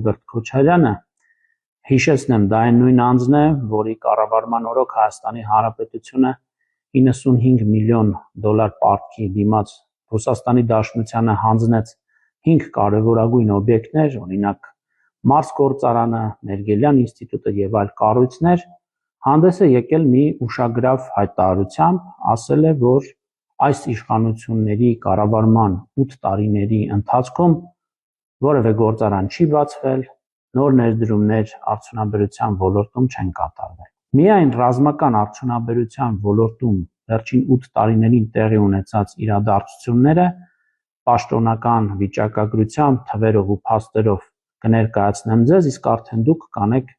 Ռոբերտ Քոչարյանը, հիշեցնեմ, դա այն նույն անձն է, որի կառավարման օրոք Հայաստանի Հանրապետությունը 95 միլիոն դոլար պարտքի դիմաց Ռուսաստանի Դաշնությանը հանձնեց 5 կարևորագույն օբյեկտներ, օրինակ Մարս գործարանը, Մերգելյան ինստիտուտը եւ այլ կառույցներ, հանդես է եկել մի ուշագրավ հայտարարությամբ, ասել է, որ այս իշխանությունների կառավարման 8 տարիների ընթացքում որևէ գործարան չի բացվել, նոր ներդրումներ արդյունաբերության ոլորտում չեն կատարվել։ Միայն ռազմական արդյունաբերության ոլորտում վերջին 8 տարիներին տեղի ունեցած իրադարձությունները պաշտոնական վիճակագրությամբ, թվերով ու փաստերով կներկայացնեմ ձեզ, իսկ արդեն դուք կանեք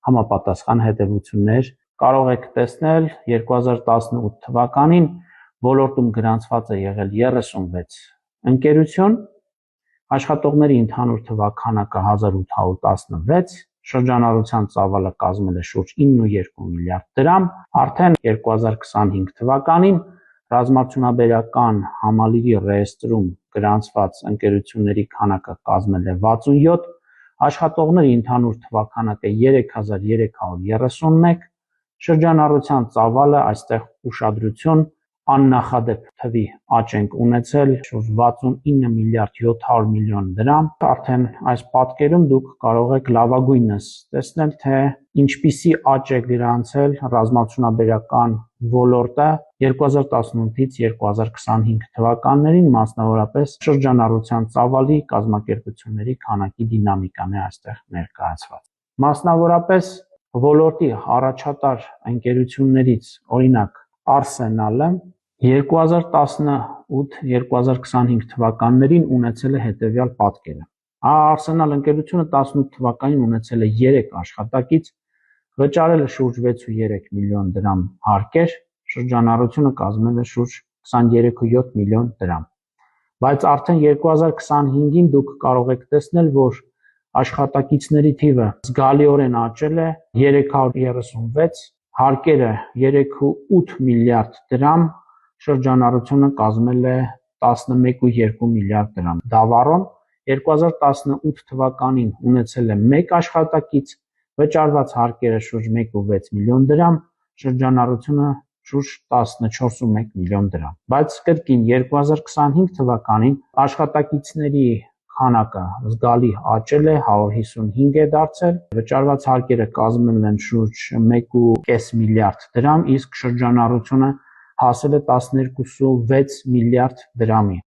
համապատասխան հետևություններ, կարող եք տեսնել 2018 թվականին ոլորտում գրանցված է եղել 36 ընկերություն, աշխատողների ընդհանուր թվաքանակը 1816, շրջանառության ծավալը կազմել է շուրջ 9.2 միլիարդ դրամ, արդեն 2025 թվականին ռազմարդյունաբերական համալիրի ռեեստրում գրանցված ընկերությունների քանակը կազմել է 67, աշխատողների ընդհանուր թվաքանակը 3331, շրջանառության ծավալը այստեղ ուշադրություն աննախադեպ թվի աճ ենք ունեցել շուրջ 69 միլիարդ 700 միլիոն դրամ, արդեն այս պատկերում դուք կարող եք լավագույնս տեսնել, թե ինչպիսի աճ է գրանցել ռազմարդյունաբերական ոլորտը 2018-ից 2025 թվականներին, մասնավորապես շրջանառության ծավալի, կազմակերպությունների քանակի դինամիկան է այստեղ ներկայացված։ Մասնավորապես ոլորտի առաջատար ընկերություններից, օրինակ Arsenal-ը 2018-2025 թվականներին ունեցել է հետևյալ պատկերը։ Arsenal ընկերությունը 18 թվականին ունեցել է 3 աշխատակից, վճարել է շուրջ 6.3 միլիոն դրամ հարկեր, շրջանառությունը կազմել է շուրջ 23.7 միլիոն դրամ։ Բայց արդեն 2025-ին դուք կարող եք տեսնել, որ աշխատակիցների թիվը զգալիորեն աճել է 336, հարկերը 3.8 միլիարդ դրամ, շրջանառությունը կազմել է 11.2 միլիարդ դրամ։ Դավառոն 2018 թվականին ունեցել է 1 աշխատակից, վճարված հարկերը շուրջ 1.6 միլիոն դրամ, շրջանառությունը շուրջ 14.1 միլիոն դրամ։ Բայց կրկին 2025 թվականին աշխատակիցների քանակը զգալի աճել է, 155 է դարձել, վճարված հարկերը կազմել են շուրջ 1.5 միլիարդ դրամ, իսկ շրջանառությունը հասել է 12.6 միլիարդ դրամի։